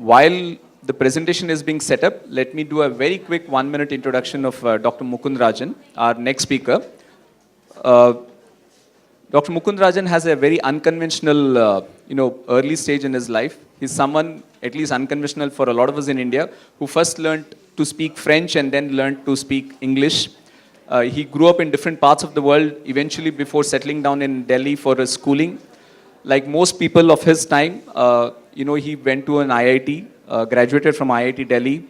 while the presentation is being set up, let me do a very quick 1-minute introduction of Dr. Mukund Rajan, our next speaker. Uh, Dr. Mukund Rajan has a very unconventional, early stage in his life. He's someone, at least unconventional for a lot of us in India, who first learned to speak French and then learned to speak English. He grew up in different parts of the world, eventually before settling down in Delhi for his schooling. Like most people of his time, he went to an IIT, graduated from IIT Delhi,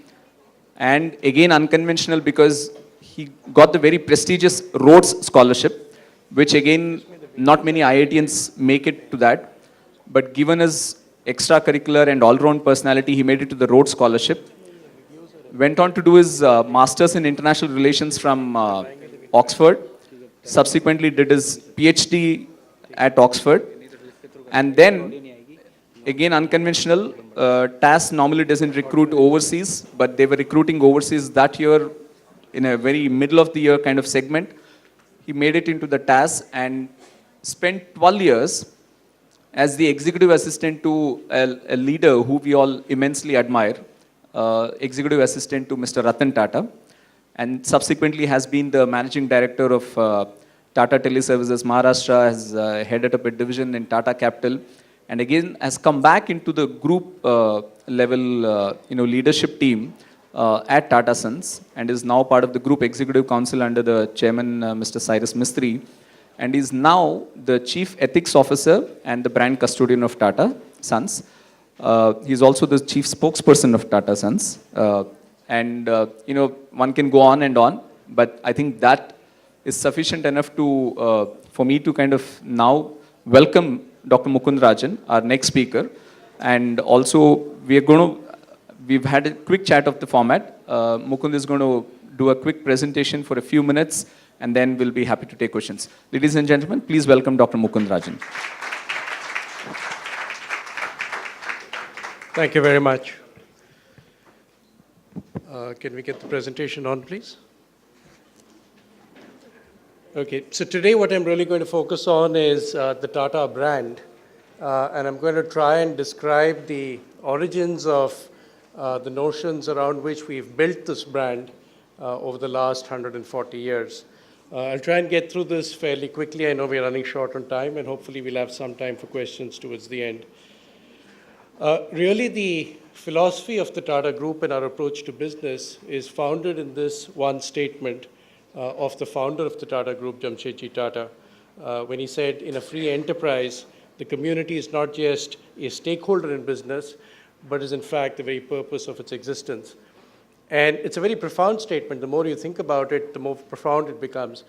and again unconventional because he got the very prestigious Rhodes Scholarship, which again, not many IITians make it to that. But given his extracurricular and all-round personality, he made it to the Rhodes Scholarship. Went on to do his Masters in International Relations from Oxford. Subsequently did his PhD at Oxford. And then, again unconventional, TAS normally doesn't recruit overseas, but they were recruiting overseas that year in a very middle of the year kind of segment. He made it into the TAS and spent 12 years as the executive assistant to a leader who we all immensely admire, executive assistant to Mr. Ratan Tata, and subsequently has been the managing director of Tata Teleservices Maharashtra, has headed up a division in Tata Capital, and again has come back into the group level leadership team at Tata Sons, and is now part of the group executive council under the chairman Mr. Cyrus Mistry, and is now the chief ethics officer and the brand custodian of Tata Sons. He's also the chief spokesperson of Tata Sons, one can go on and on, but I think that is sufficient enough to for me to kind of now welcome Dr. Mukund Rajan, our next speaker, and also we've had a quick chat of the format. Mukund is going to do a quick presentation for a few minutes, and then we'll be happy to take questions. Ladies and gentlemen, please welcome Dr. Mukund Rajan. Thank you very much. Can we get the presentation on, please? Okay, so today what I'm really going to focus on is the Tata brand, and I'm going to try and describe the origins of the notions around which we've built this brand over the last 140 years. I'll try and get through this fairly quickly. I know we're running short on time, and hopefully we'll have some time for questions towards the end. Really, the philosophy of the Tata Group and our approach to business is founded in this one statement of the founder of the Tata Group, Jamshedji Tata, when he said, in a free enterprise, the community is not just a stakeholder in business, but is in fact the very purpose of its existence. And it's a very profound statement. The more you think about it, the more profound it becomes.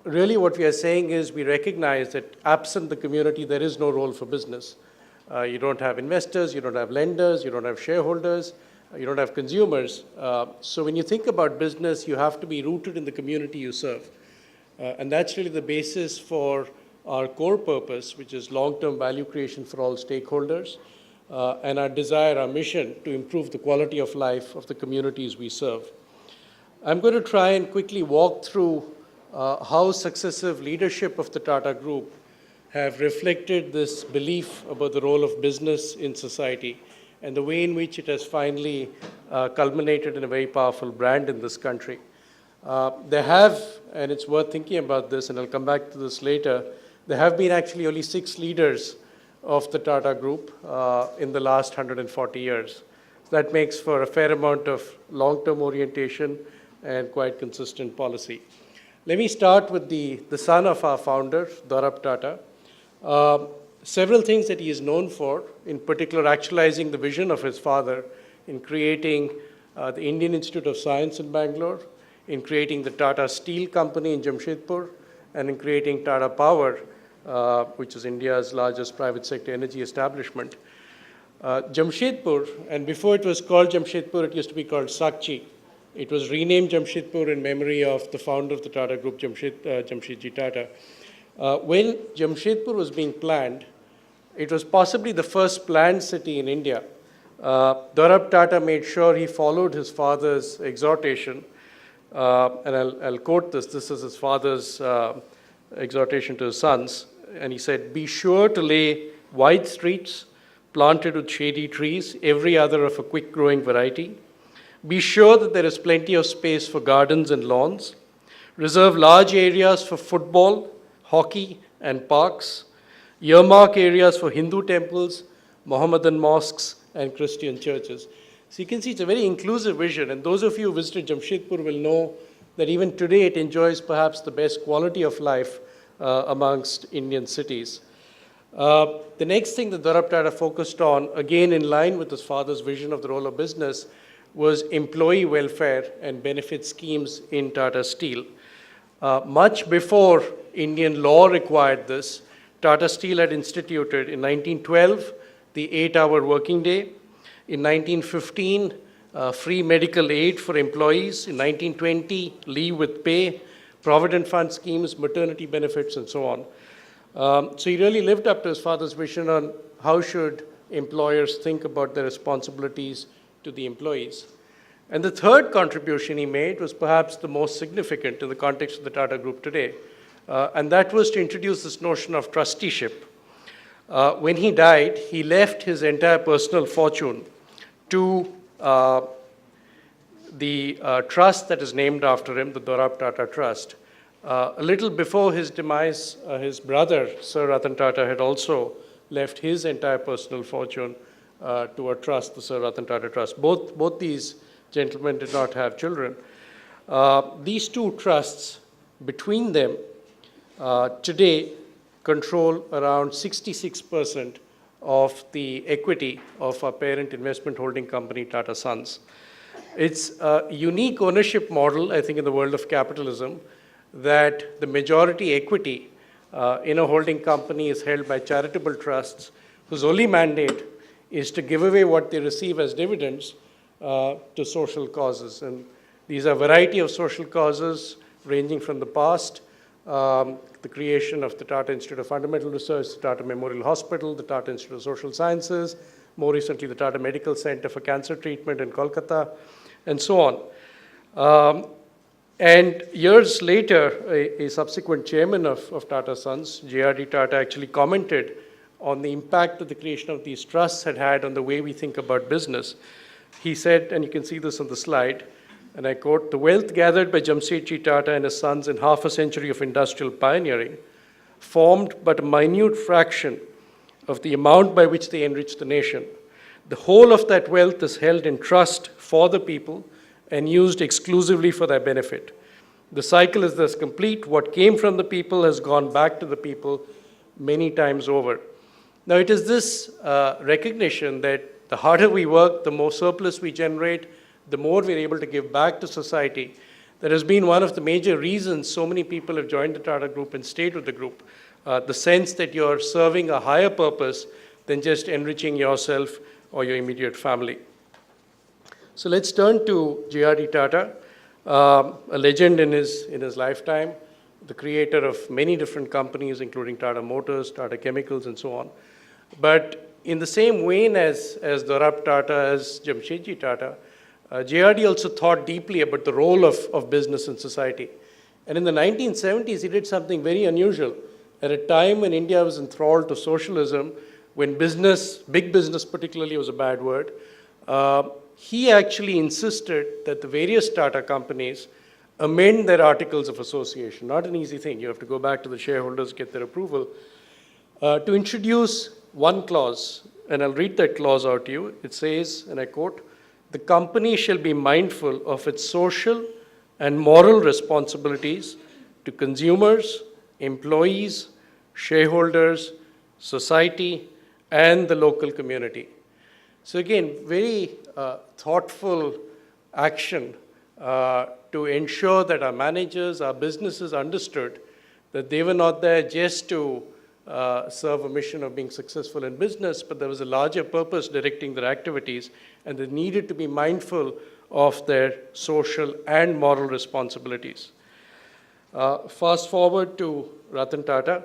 Really what we are saying is we recognize that absent the community, there is no role for business. You don't have investors, you don't have lenders, you don't have shareholders, you don't have consumers. So when you think about business, you have to be rooted in the community you serve. And that's really the basis for our core purpose, which is long-term value creation for all stakeholders, and our desire, our mission to improve the quality of life of the communities we serve. I'm going to try and quickly walk through how successive leadership of the Tata Group have reflected this belief about the role of business in society and the way in which it has finally culminated in a very powerful brand in this country. There have, and it's worth thinking about this, and I'll come back to this later, there have been actually only 6 leaders of the Tata Group in the last 140 years. That makes for a fair amount of long-term orientation and quite consistent policy. Let me start with the son of our founder, Dorab Tata. Several things that he is known for, in particular actualizing the vision of his father in creating the Indian Institute of Science in Bangalore, in creating the Tata Steel Company in Jamshedpur, and in creating Tata Power, which is India's largest private sector energy establishment. Jamshedpur, and before it was called Jamshedpur, it used to be called Sakchi. It was renamed Jamshedpur in memory of the founder of the Tata Group, Jamshedji Tata. When Jamshedpur was being planned, it was possibly the first planned city in India. Dorab Tata made sure he followed his father's exhortation, and I'll quote this. This is his father's exhortation to his sons, and he said, "Be sure to lay wide streets, planted with shady trees, every other of a quick-growing variety. Be sure that there is plenty of space for gardens and lawns. Reserve large areas for football, hockey, and parks. Earmark areas for Hindu temples, Mohammedan mosques, and Christian churches. So you can see it's a very inclusive vision, and those of you who visited Jamshedpur will know that even today it enjoys perhaps the best quality of life amongst Indian cities. The next thing that Dorab Tata focused on, again in line with his father's vision of the role of business, was employee welfare and benefit schemes in Tata Steel. Much before Indian law required this, Tata Steel had instituted in 1912 the 8-hour working day. In 1915, free medical aid for employees. In 1920, leave with pay, provident fund schemes, maternity benefits, and so on. So he really lived up to his father's vision on how should employers think about their responsibilities to the employees. And the third contribution he made was perhaps the most significant in the context of the Tata Group today, and that was to introduce this notion of trusteeship. When he died, he left his entire personal fortune to the trust that is named after him, the Dorab Tata Trust. A little before his demise, his brother, Sir Ratan Tata, had also left his entire personal fortune to a trust, the Sir Ratan Tata Trust. Both these gentlemen did not have children. These two trusts, between them, today control around 66% of the equity of our parent investment holding company, Tata Sons. It's a unique ownership model, I think, in the world of capitalism, that the majority equity in a holding company is held by charitable trusts whose only mandate is to give away what they receive as dividends to social causes. And these are a variety of social causes ranging from the past, the creation of the Tata Institute of Fundamental Research, the Tata Memorial Hospital, the Tata Institute of Social Sciences, more recently the Tata Medical Center for Cancer Treatment in Kolkata, and so on. And years later, a subsequent chairman of Tata Sons, J.R.D. Tata, actually commented on the impact that the creation of these trusts had on the way we think about business. He said, and you can see this on the slide, and I quote, "The wealth gathered by Jamsetji Tata and his sons in half a century of industrial pioneering formed but a minute fraction of the amount by which they enriched the nation. The whole of that wealth is held in trust for the people and used exclusively for their benefit. The cycle is thus complete. What came from the people has gone back to the people many times over." Now, it is this recognition that the harder we work, the more surplus we generate, the more we're able to give back to society, that has been one of the major reasons so many people have joined the Tata Group and stayed with the group. The sense that you're serving a higher purpose than just enriching yourself or your immediate family. So let's turn to J.R.D. Tata, a legend in his lifetime, the creator of many different companies, including Tata Motors, Tata Chemicals, and so on. But in the same vein as Dorab Tata, as Jamsetji Tata, J.R.D. also thought deeply about the role of business in society. And in the 1970s, he did something very unusual. At a time when India was enthralled to socialism, when business, big business particularly, was a bad word, he actually insisted that the various Tata companies amend their articles of association. Not an easy thing. You have to go back to the shareholders, get their approval, to introduce one clause, and I'll read that clause out to you. It says, and I quote, "The company shall be mindful of its social and moral responsibilities to consumers, employees, shareholders, society, and the local community." So again, very thoughtful action to ensure that our managers, our businesses understood that they were not there just to serve a mission of being successful in business, but there was a larger purpose directing their activities, and they needed to be mindful of their social and moral responsibilities. Fast forward to Ratan Tata,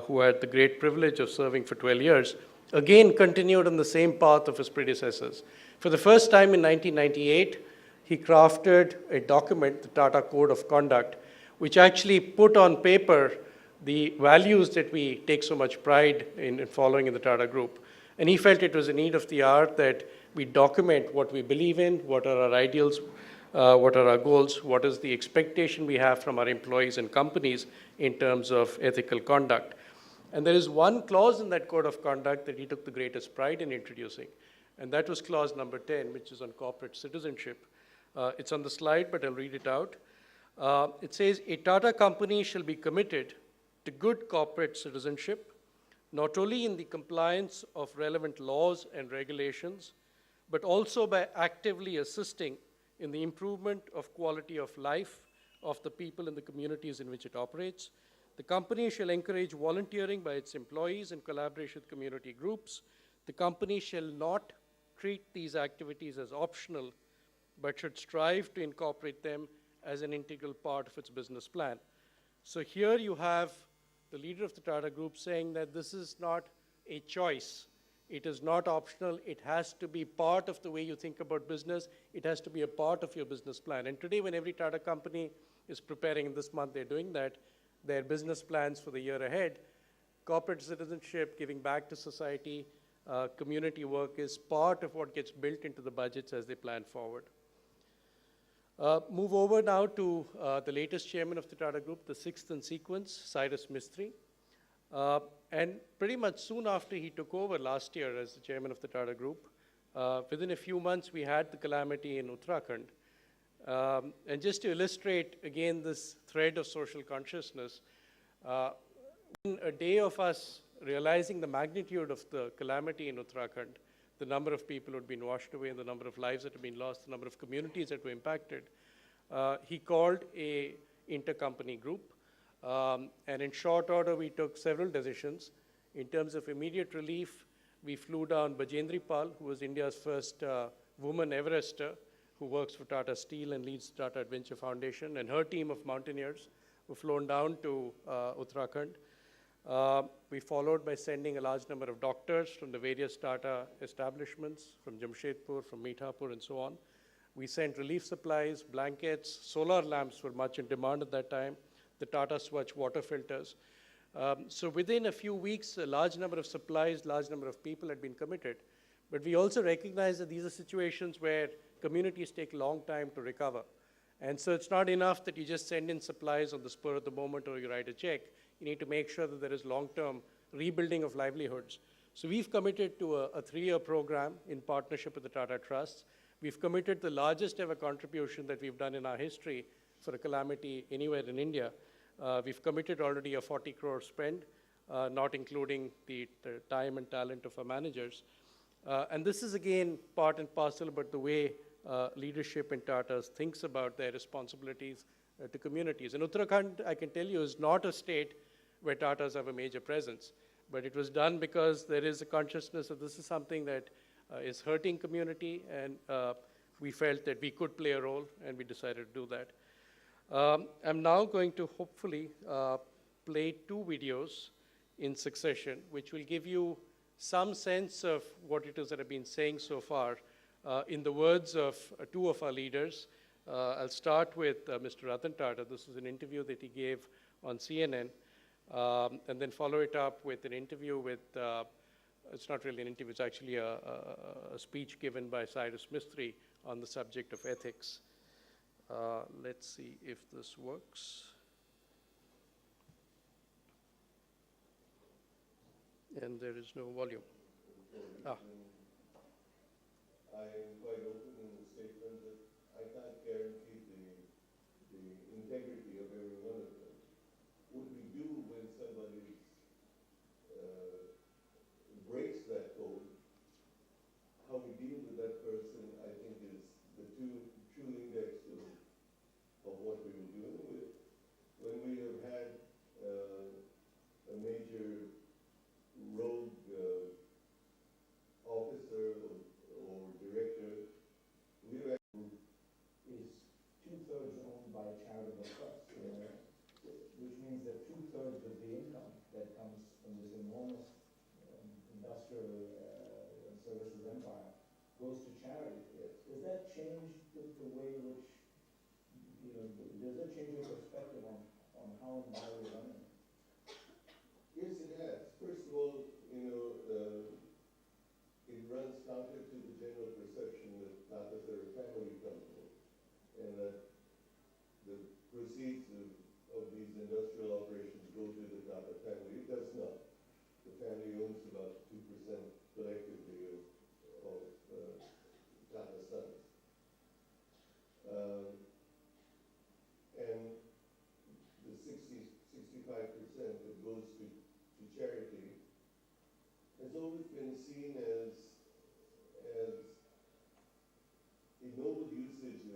who had the great privilege of serving for 12 years, again continued on the same path of his predecessors. For the first time in 1998, he crafted a document, the Tata Code of Conduct, which actually put on paper the values that we take so much pride in following in the Tata Group. And he felt it was a need of the hour that we document what we believe in, what are our ideals, what are our goals, what is the expectation we have from our employees and companies in terms of ethical conduct. And there is one clause in that code of conduct that he took the greatest pride in introducing, and that was clause number 10, which is on corporate citizenship. It's on the slide, but I'll read it out. It says, a Tata company shall be committed to good corporate citizenship, not only in the compliance of relevant laws and regulations, but also by actively assisting in the improvement of quality of life of the people in the communities in which it operates. The company shall encourage volunteering by its employees in collaboration with community groups. The company shall not treat these activities as optional, but should strive to incorporate them as an integral part of its business plan. So here you have the leader of the Tata Group saying that this is not a choice. It is not optional. It has to be part of the way you think about business. It has to be a part of your business plan. And today, when every Tata company is preparing, and this month they're doing that, their business plans for the year ahead, corporate citizenship, giving back to society, community work is part of what gets built into the budgets as they plan forward. Move over now to the latest chairman of the Tata Group, the sixth in sequence, Cyrus Mistry. And pretty much soon after he took over last year as the chairman of the Tata Group, within a few months we had the calamity in Uttarakhand. And just to illustrate again this thread of social consciousness, in a day of us realizing the magnitude of the calamity in Uttarakhand, the number of people who had been washed away and the number of lives that had been lost, the number of communities that were impacted, he called a intercompany group. And in short order, we took several decisions. In terms of immediate relief, we flew down Bajendri Pal, who was India's first woman Everester, who works for Tata Steel and leads Tata Adventure Foundation, and her team of mountaineers were flown down to Uttarakhand. We followed by sending a large number of doctors from the various Tata establishments, from Jamshedpur, from Mithapur, and so on. We sent relief supplies, blankets, solar lamps were much in demand at that time, the Tata Swatch water filters. So within a few weeks, a large number of supplies, large number of people had been committed. But we also recognize that these are situations where communities take a long time to recover. And so it's not enough that you just send in supplies on the spur of the moment or you write a check. You need to make sure that there is long-term rebuilding of livelihoods. So we've committed to a 3-year program in partnership with the Tata Trusts. We've committed the largest ever contribution that we've done in our history for a calamity anywhere in India. We've committed already a 40 crore spend, not including the time and talent of our managers. And this is again part and parcel about the way leadership in Tata's thinks about their responsibilities to communities. And Uttarakhand, I can tell you, is not a state where Tatas have a major presence, but it was done because there is a consciousness that this is something that is hurting community, and we felt that we could play a role, and we decided to do that. I'm now going to hopefully play 2 videos in succession, which will give you some sense of what it is that I've been saying so far in the words of 2 of our leaders. I'll start with Mr. Ratan Tata. This is an interview that he gave on CNN, and then follow it up with an interview with, it's not really an interview, it's actually a speech given by Cyrus Mistry on the subject of ethics. Let's see if this works. And there is no volume. Ah. I am quite open in the statement that I can't guarantee the integrity of every one of them. What we do when somebody breaks that code, how we deal with that person, I think is the true index of what we were doing with. When we have had a major rogue officer or director, we are is 2/3 owned by a charitable trust, which means that 2/3 of the income that comes from this enormous industrial and services empire goes to charity. Yes. Does that change the way in which, does that change your perspective on how and why you're running? Yes, it has. First of all, owns about 2% collectively of Tata Sons. And the 65% that goes to charity has always been seen as a noble usage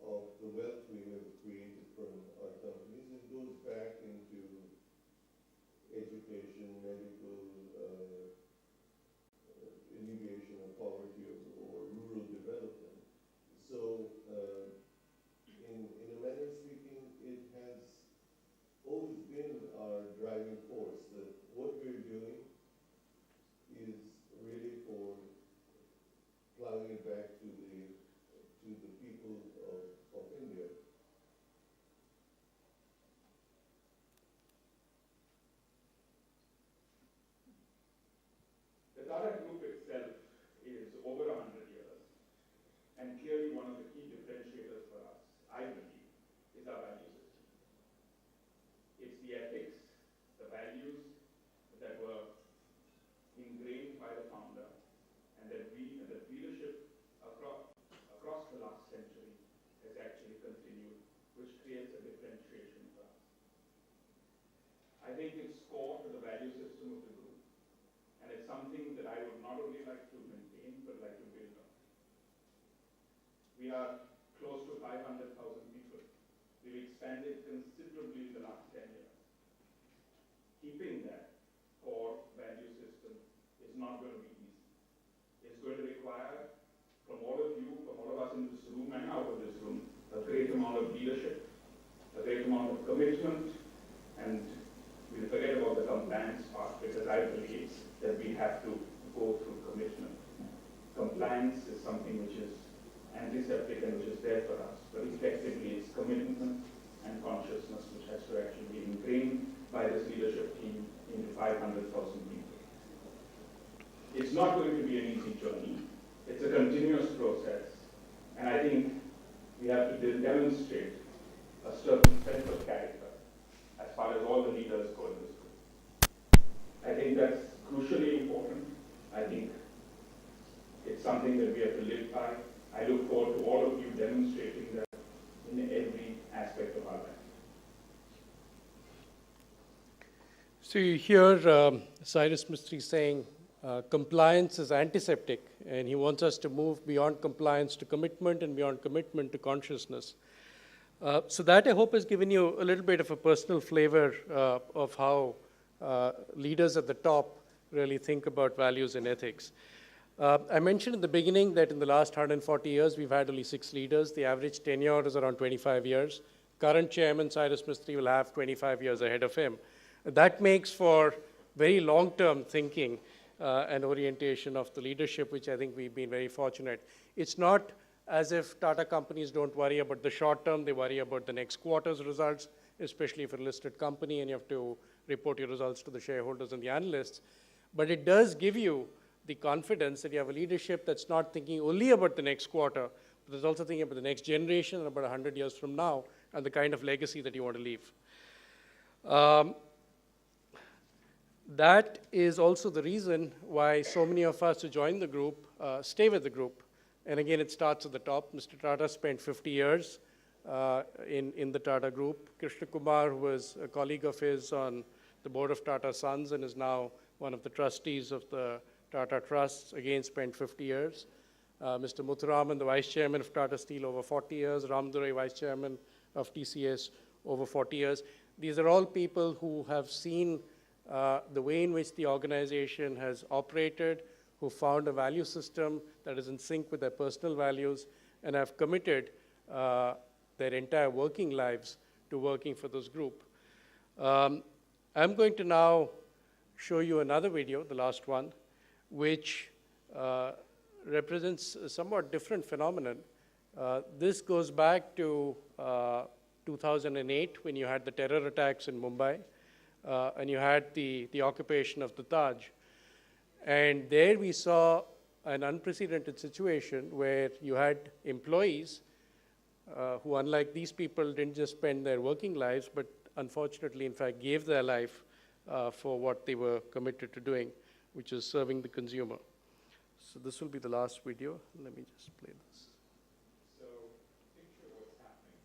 of the wealth we have created from our companies. It goes back into education, medical, alleviation of poverty or rural development. So, in a manner of speaking, it has always been our driving force that what we're doing is really for plowing it back to the people of India. The Tata Group itself is over 100 years, and clearly one of the key differentiators for us, I believe, is our value system. It's the ethics, the values that were ingrained by the founder, and that leadership across the last century has actually continued, which creates a differentiation for us. I think it's core to the value system of the group, and it's something that I would not only like to maintain, but like to build on. We are close to 500,000 people. We've expanded considerably in the last 10 years. Keeping that core value system is not going to be easy. It's going to require, from all of you, from all of us in this room and out of this room, a great amount of leadership, a great amount of commitment, and we'll forget about the compliance part, because I believe that we have to go through commitment. Compliance is something which is antiseptic and which is there for us, but effectively it's commitment and consciousness which has to actually be ingrained by this leadership team into 500,000 people. It's not going to be an easy journey. It's a continuous process, and I think we have to demonstrate a certain sense of character as far as all the leaders go in this group. I think that's crucially important. I think it's something that we have to live by. I look forward to all of you demonstrating that in every aspect of our life. So you hear Cyrus Mistry saying compliance is antiseptic, and he wants us to move beyond compliance to commitment and beyond commitment to consciousness. So that, I hope, has given you a little bit of a personal flavor of how leaders at the top really think about values and ethics. I mentioned in the beginning that in the last 140 years, we've had only 6 leaders. The average tenure is around 25 years. Current chairman, Cyrus Mistry, will have 25 years ahead of him. That makes for very long-term thinking and orientation of the leadership, which I think we've been very fortunate. It's not as if Tata companies don't worry about the short term, they worry about the next quarter's results, especially if you're a listed company and you have to report your results to the shareholders and the analysts. But it does give you the confidence that you have a leadership that's not thinking only about the next quarter, but is also thinking about the next generation and about 100 years from now and the kind of legacy that you want to leave. That is also the reason why so many of us who join the group stay with the group. And again, it starts at the top. Mr. Tata spent 50 years in the Tata Group. Krishna Kumar, who was a colleague of his on the board of Tata Sons and is now one of the trustees of the Tata Trusts, again spent 50 years. Mr. Muthuraman, the vice chairman of Tata Steel, over 40 years. Ramdurai, vice chairman of TCS, over 40 years. These are all people who have seen the way in which the organization has operated, who found a value system that is in sync with their personal values, and have committed their entire working lives to working for this group. I'm going to now show you another video, the last one, which represents a somewhat different phenomenon. This goes back to 2008, when you had the terror attacks in Mumbai, and you had the occupation of the Taj. And there we saw an unprecedented situation where you had employees who, unlike these people, didn't just spend their working lives, but unfortunately, in fact, gave their life for what they were committed to doing, which is serving the consumer. So this will be the last video. Let me just play this. So picture what's happening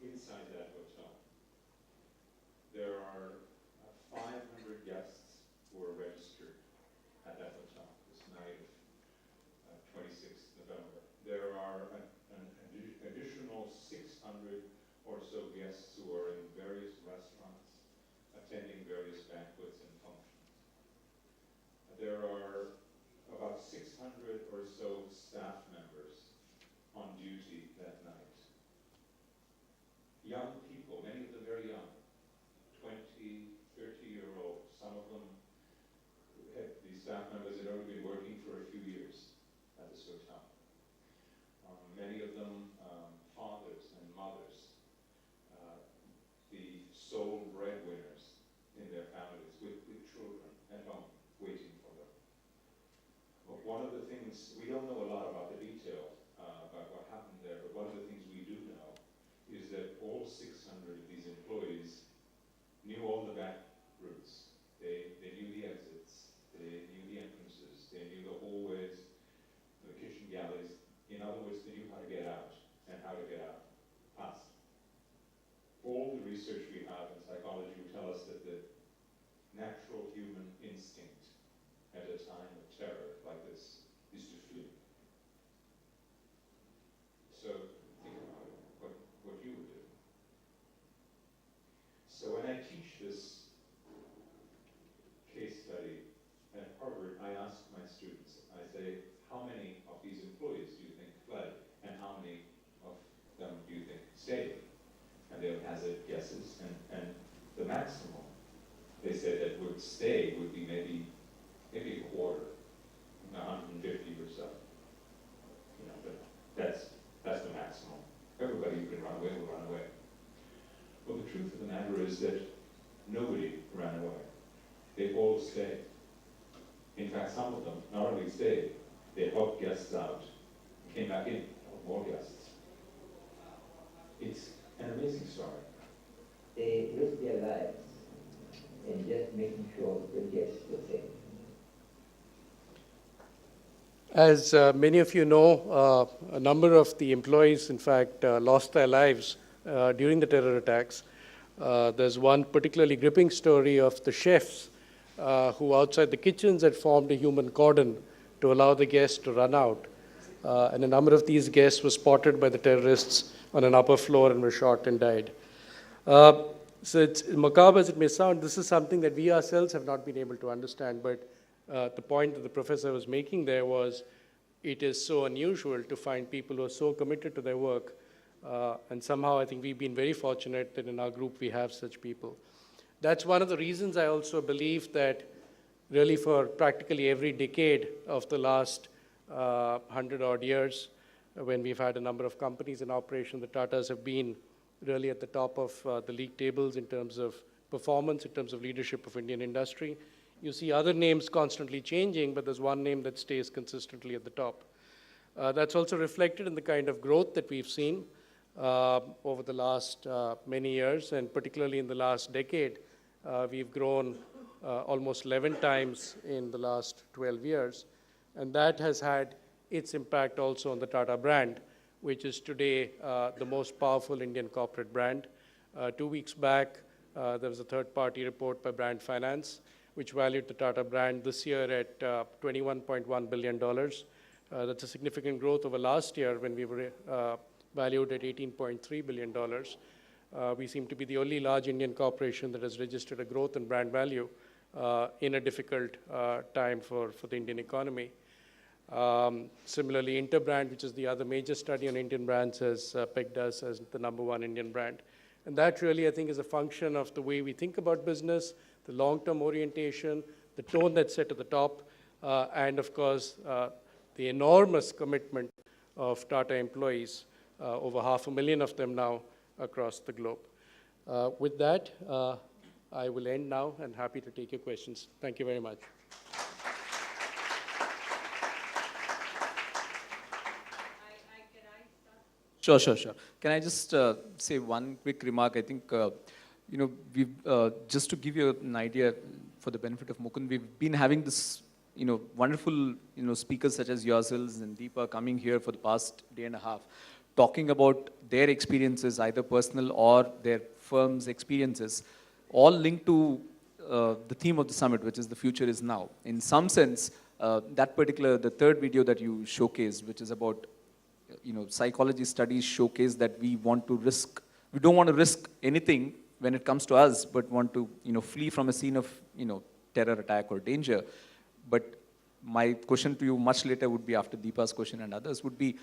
inside that hotel. There are 500 guests who are registered at that hotel this night of 26th November. There are an additional 600 or so guests who are in various restaurants, attending various banquets and functions. There are about 600 or so staff members on duty that night. Young people, many of them very young, 20, 30-year-old. Some of them, these staff members had only been working for a few years at this hotel. Many of them fathers and mothers, the sole breadwinners in their families with children at home waiting for them. But one of the things, we don't know a lot about the detail about what happened there, but one of the things we do know is that all 600 of these employees knew all the back routes. They knew the exits, they knew the entrances, they knew the hallways, the kitchen galleys. In other words, they knew how to get out and how to get out fast. All the research we have in psychology will tell us that the natural human instinct at a time of terror like this is to flee. So think about it, what you would do. So when I teach this case study at Harvard, I ask my students, I say, how many of these employees do you think fled, and how many of them do you think stayed? And they'll hazard guesses, and the maximum, they said that would stay would be maybe a quarter, 150 or so. You know, but that's the maximum. Everybody who can run away will run away. Well, the truth of the matter is that nobody ran away. They all stayed. In fact, some of them not only stayed, they helped guests out, and came back in, more guests. It's an amazing story. They risked their lives in just making sure the guests were safe. As many of you know, a number of the employees, in fact, lost their lives during the terror attacks. There's one particularly gripping story of the chefs who outside the kitchens had formed a human cordon to allow the guests to run out. And a number of these guests were spotted by the terrorists on an upper floor and were shot and died. So it's macabre as it may sound, this is something that we ourselves have not been able to understand, but the point that the professor was making there was it is so unusual to find people who are so committed to their work. And somehow I think we've been very fortunate that in our group we have such people. That's one of the reasons I also believe that really for practically every decade of the last 100-odd years, when we've had a number of companies in operation, the Tatas have been really at the top of the league tables in terms of performance, in terms of leadership of Indian industry. You see other names constantly changing, but there's one name that stays consistently at the top. That's also reflected in the kind of growth that we've seen over the last many years, and particularly in the last decade. We've grown almost 11 times in the last 12 years, and that has had its impact also on the Tata brand, which is today the most powerful Indian corporate brand. 2 weeks back, there was a third-party report by Brand Finance, which valued the Tata brand this year at $21.1 billion. That's a significant growth over last year when we were valued at $18.3 billion. We seem to be the only large Indian corporation that has registered a growth in brand value in a difficult time for the Indian economy. Similarly, Interbrand, which is the other major study on Indian brands, has pegged us as the #1 Indian brand. And that really, I think, is a function of the way we think about business, the long-term orientation, the tone that's set at the top, and of course, the enormous commitment of Tata employees, over 500,000 of them now across the globe. With that, I will end now and happy to take your questions. Thank you very much. Sure. Can I just say one quick remark? I think, You know, just to give you an idea for the benefit of Mukund, we've been having this, wonderful, speakers such as yourselves and Deepa coming here for the past day and a half, talking about their experiences, either personal or their firm's experiences, all linked to the theme of the summit, which is the future is now. In some sense, the third video that you showcased, which is about, psychology studies showcase that we don't want to risk anything when it comes to us, but want to, flee from a scene of, terror attack or danger. But my question to you much later would be, after Deepa's question and others, would be,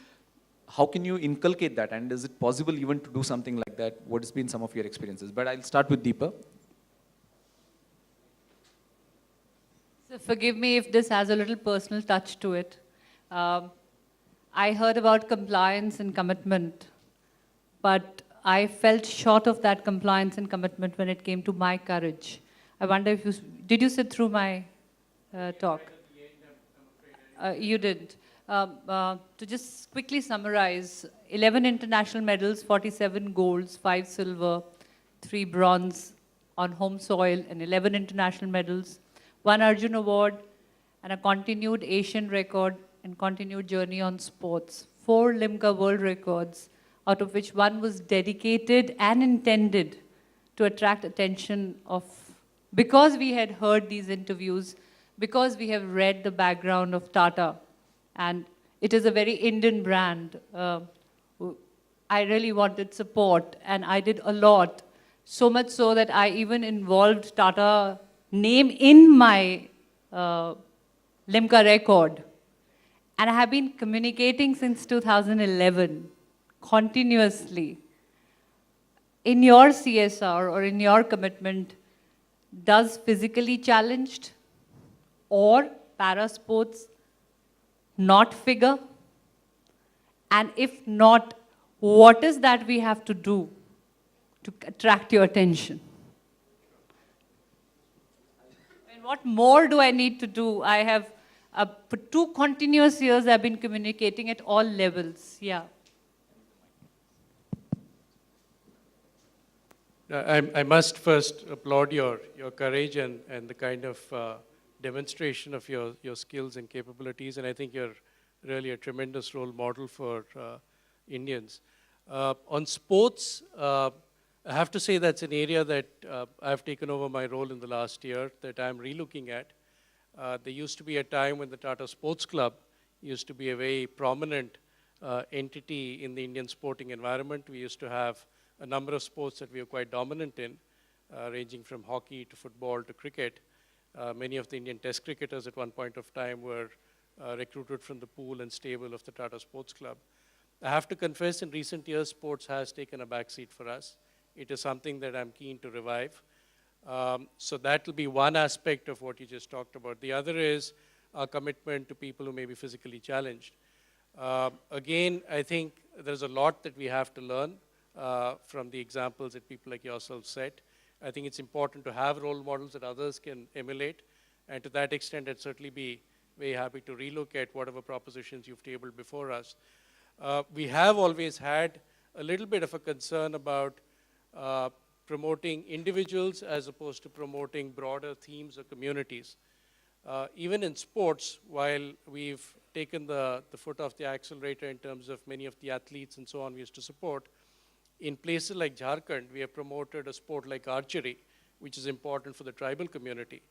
how can you inculcate that? And is it possible even to do something like that? What has been some of your experiences? But I'll start with Deepa. So forgive me if this has a little personal touch to it. I heard about compliance and commitment, but I felt short of that compliance and commitment when it came to my courage. I wonder if did you sit through my talk? You didn't. To just quickly summarize, 11 international medals, 47 golds, 5 silver, 3 bronze on home soil, and 11 international medals, 1 Arjun Award, and a continued Asian record and continued journey on sports. 4 Limca world records, out of which 1 was dedicated and intended to attract attention of, because we had heard these interviews, because we have read the background of Tata, and it is a very Indian brand. I really wanted support, and I did a lot, so much so that I even involved Tata name in my Limca record. And I have been communicating since 2011, continuously. In your CSR or in your commitment, does physically challenged or para sports not figure? And if not, what is that we have to do to attract your attention? And what more do I need to do? I have, for 2 continuous years, I've been communicating at all levels. Yeah. I must first applaud your courage and the kind of demonstration of your skills and capabilities, and I think you're really a tremendous role model for Indians. On sports, I have to say that's an area that I've taken over my role in the last year that I'm relooking at. There used to be a time when the Tata Sports Club used to be a very prominent entity in the Indian sporting environment. We used to have a number of sports that we were quite dominant in, ranging from hockey to football to cricket. Many of the Indian test cricketers at one point of time were recruited from the pool and stable of the Tata Sports Club. I have to confess, in recent years, sports has taken a backseat for us. It is something that I'm keen to revive. So that will be one aspect of what you just talked about. The other is our commitment to people who may be physically challenged. Again, I think there's a lot that we have to learn from the examples that people like yourself set. I think it's important to have role models that others can emulate. And to that extent, I'd certainly be very happy to relook at whatever propositions you've tabled before us. We have always had a little bit of a concern about promoting individuals as opposed to promoting broader themes or communities. Even in sports, while we've taken the foot off the accelerator in terms of many of the athletes and so on we used to support, in places like Jharkhand, we have promoted a sport like archery, which is important for the tribal community.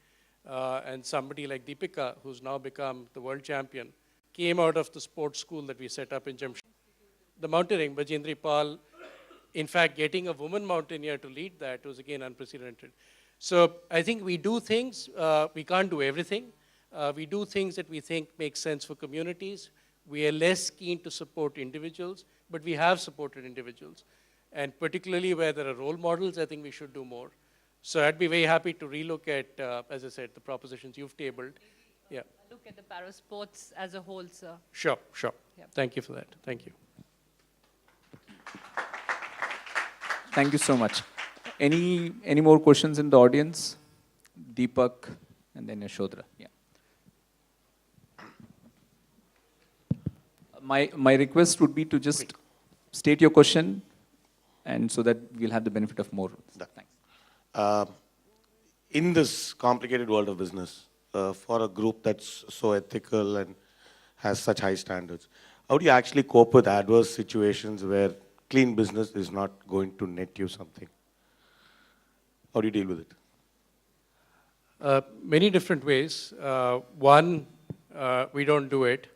And somebody like Deepika, who's now become the world champion, came out of the sports school that we set up in Jamshedpur. The mountaineering, Bajendri Pal, in fact, getting a woman mountaineer to lead that was again unprecedented. So I think we do things, we can't do everything. We do things that we think make sense for communities. We are less keen to support individuals, but we have supported individuals. And particularly where there are role models, I think we should do more. So I'd be very happy to relook at, as I said, the propositions you've tabled. Yeah. Look at the para sports as a whole, sir. Sure, sure. Yep. Thank you for that. Thank you. Thank you so much. Any more questions in the audience? Deepak and then Yashodhara. Yeah. My request would be to just state your question, and so that we'll have the benefit of more. Thanks. Uh, in this complicated world of business, for a group that's so ethical and has such high standards, how do you actually cope with adverse situations where clean business is not going to net you something? How do you deal with it? Many different ways. One, we don't do it.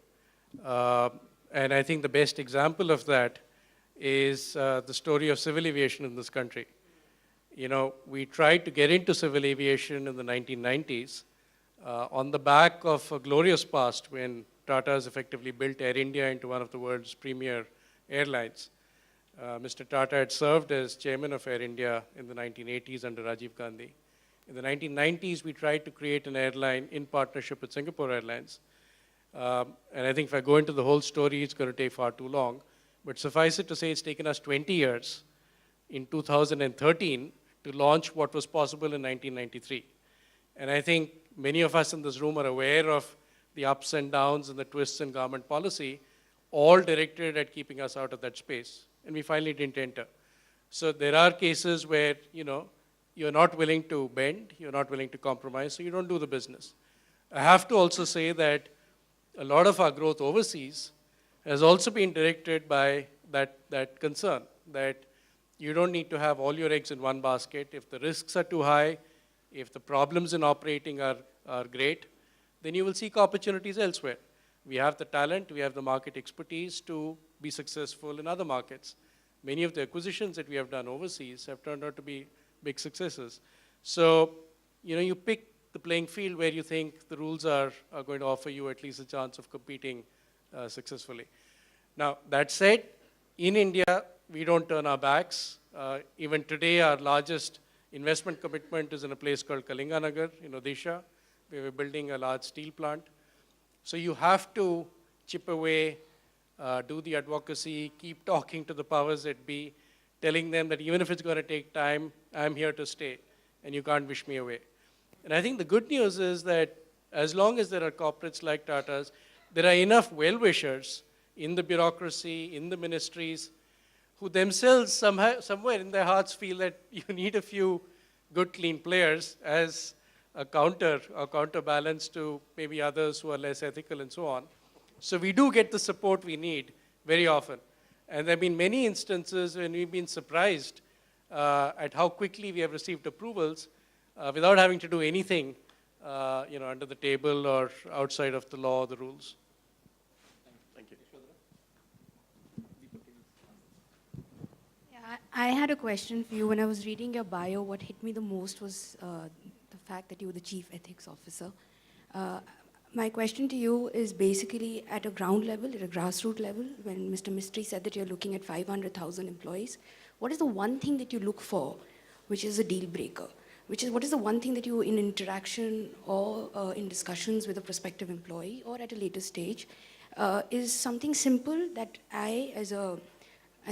And I think the best example of that is the story of civil aviation in this country. You know, we tried to get into civil aviation in the 1990s on the back of a glorious past when Tata has effectively built Air India into one of the world's premier airlines. Mr. Tata had served as chairman of Air India in the 1980s under Rajiv Gandhi. In the 1990s, we tried to create an airline in partnership with Singapore Airlines. And I think if I go into the whole story, it's going to take far too long. But suffice it to say, it's taken us 20 years in 2013 to launch what was possible in 1993. And I think many of us in this room are aware of the ups and downs and the twists in government policy, all directed at keeping us out of that space. And we finally didn't enter. So there are cases where, you know, you're not willing to bend, you're not willing to compromise, so you don't do the business. I have to also say that a lot of our growth overseas has also been directed by that concern, that you don't need to have all your eggs in one basket. If the risks are too high, if the problems in operating are great, then you will seek opportunities elsewhere. We have the talent, we have the market expertise to be successful in other markets. Many of the acquisitions that we have done overseas have turned out to be big successes. So, you know, you pick the playing field where you think the rules are going to offer you at least a chance of competing successfully. Now, that said, in India, we don't turn our backs. Even today, our largest investment commitment is in a place called Kalinganagar in Odisha, where we're building a large steel plant. So you have to chip away, do the advocacy, keep talking to the powers that be, telling them that even if it's going to take time, I'm here to stay, and you can't wish me away. And I think the good news is that as long as there are corporates like Tata's, there are enough well-wishers in the bureaucracy, in the ministries, who themselves somewhere in their hearts feel that you need a few good, clean players as a counterbalance to maybe others who are less ethical and so on. So we do get the support we need very often. And there have been many instances when we've been surprised at how quickly we have received approvals without having to do anything under the table or outside of the law or the rules. Thank you. Yeah, I had a question for you. When I was reading your bio, what hit me the most was the fact that you were the chief ethics officer. My question to you is basically at a ground level, at a grassroots level, when Mr. Mistry said that you're looking at 500,000 employees, what is the one thing that you look for which is a deal breaker? What is the one thing that you, in interaction or in discussions with a prospective employee or at a later stage, is something simple that I, as a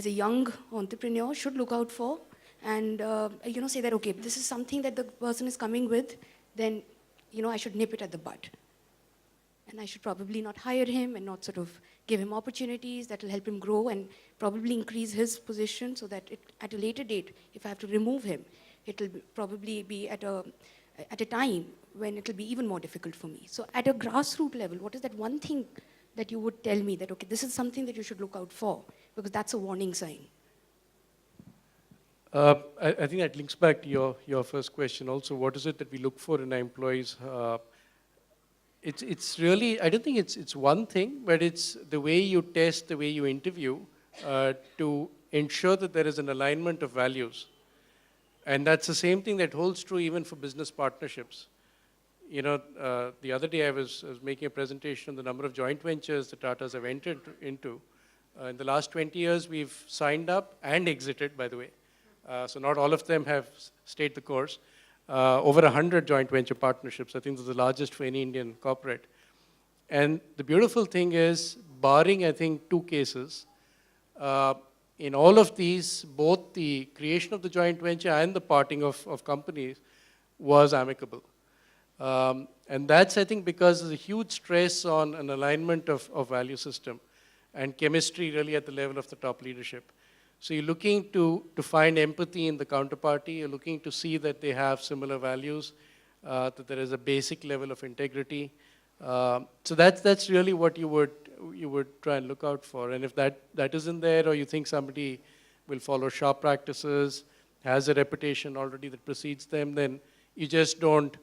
young entrepreneur, should look out for and say that, okay, this is something that the person is coming with, then I should nip it at the bud. And I should probably not hire him and not sort of give him opportunities that will help him grow and probably increase his position so that at a later date, if I have to remove him, it will probably be at a time when it will be even more difficult for me. So at a grassroots level, what is that one thing that you would tell me that, okay, this is something that you should look out for, because that's a warning sign? I think that links back to your first question also. What is it that we look for in our employees? It's really, I don't think it's one thing, but it's the way you test, the way you interview to ensure that there is an alignment of values. And that's the same thing that holds true even for business partnerships. The other day I was making a presentation on the number of joint ventures that Tatas have entered into. In the last 20 years, we've signed up and exited, by the way. So not all of them have stayed the course. Over 100 joint venture partnerships. I think this is the largest for any Indian corporate. And the beautiful thing is, barring, I think, 2 cases, in all of these, both the creation of the joint venture and the parting of companies was amicable. And that's, I think, because there's a huge stress on an alignment of value system and chemistry really at the level of the top leadership. So you're looking to find empathy in the counterparty. You're looking to see that they have similar values, that there is a basic level of integrity. So that's really what you would try and look out for. And if that isn't there, or you think somebody will follow sharp practices, has a reputation already that precedes them, then you just don't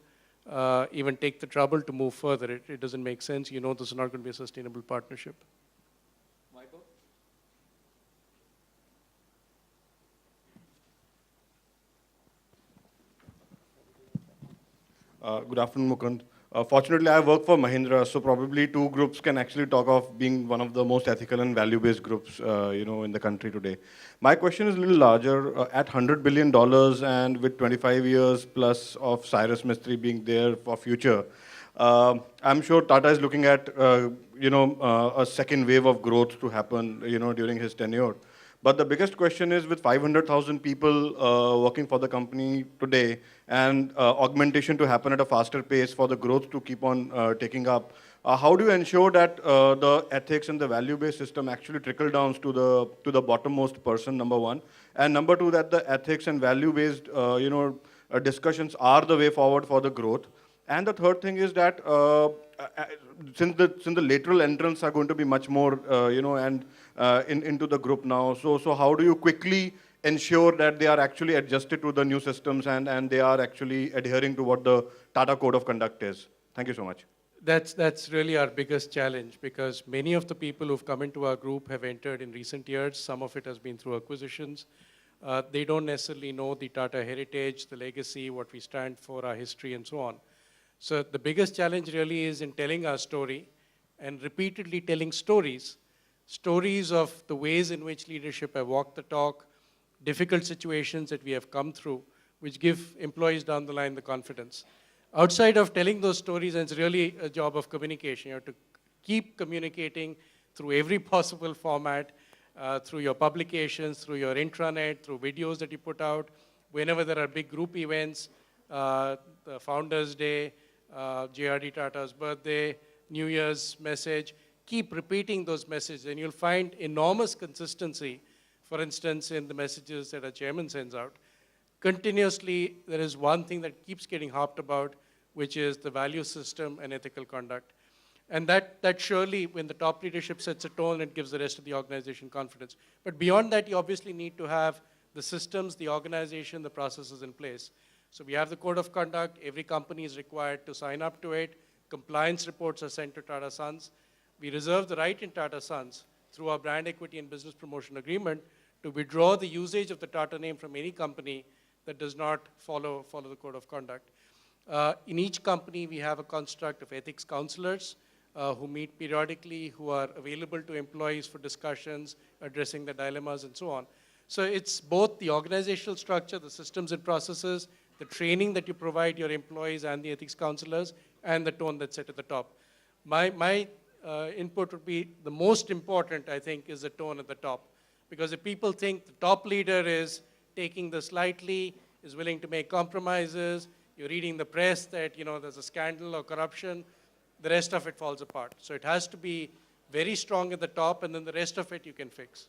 even take the trouble to move further. It doesn't make sense. You know this is not going to be a sustainable partnership. Michael? Good afternoon, Mukund. Fortunately, I work for Mahindra, so probably two groups can actually talk of being one of the most ethical and value-based groups, in the country today. My question is a little larger. At $100 billion and with 25 years plus of Cyrus Mistry being there for future, I'm sure Tata is looking at, a second wave of growth to happen, during his tenure. But the biggest question is, with 500,000 people working for the company today and augmentation to happen at a faster pace for the growth to keep on taking up, how do you ensure that the ethics and the value-based system actually trickle down to the bottommost person, number one? And number two, that the ethics and value-based discussions are the way forward for the growth. And the third thing is that since the lateral entrants are going to be much more, into the group now, so how do you quickly ensure that they are actually adjusted to the new systems and they are actually adhering to what the Tata Code of Conduct is? Thank you so much. That's really our biggest challenge, because many of the people who've come into our group have entered in recent years. Some of it has been through acquisitions. They don't necessarily know the Tata heritage, the legacy, what we stand for, our history, and so on. So the biggest challenge really is in telling our story and repeatedly telling stories of the ways in which leadership have walked the talk, difficult situations that we have come through, which give employees down the line the confidence. Outside of telling those stories, and it's really a job of communication. You have to keep communicating through every possible format, through your publications, through your intranet, through videos that you put out, whenever there are big group events, the Founders' Day, JRD Tata's birthday, New Year's message. Keep repeating those messages, and you'll find enormous consistency, for instance, in the messages that our chairman sends out. Continuously, there is one thing that keeps getting harped about, which is the value system and ethical conduct. And that surely, when the top leadership sets a tone, it gives the rest of the organization confidence. But beyond that, you obviously need to have the systems, the organization, the processes in place. So we have the code of conduct. Every company is required to sign up to it. Compliance reports are sent to Tata Sons. We reserve the right in Tata Sons, through our brand equity and business promotion agreement, to withdraw the usage of the Tata name from any company that does not follow the code of conduct. In each company, we have a construct of ethics counselors who meet periodically, who are available to employees for discussions, addressing the dilemmas, and so on. So it's both the organizational structure, the systems and processes, the training that you provide your employees and the ethics counselors, and the tone that's set at the top. My input would be the most important, I think, is the tone at the top. Because if people think the top leader is taking this lightly, is willing to make compromises, you're reading the press that there's a scandal or corruption, the rest of it falls apart. So it has to be very strong at the top, and then the rest of it you can fix.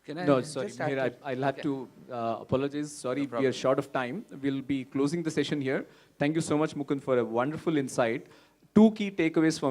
No, sorry, Mihir, I'll have to apologize. Sorry, we are short of time. We'll be closing the session here. Thank you so much, Mukund, for a wonderful insight. Two key takeaways for me.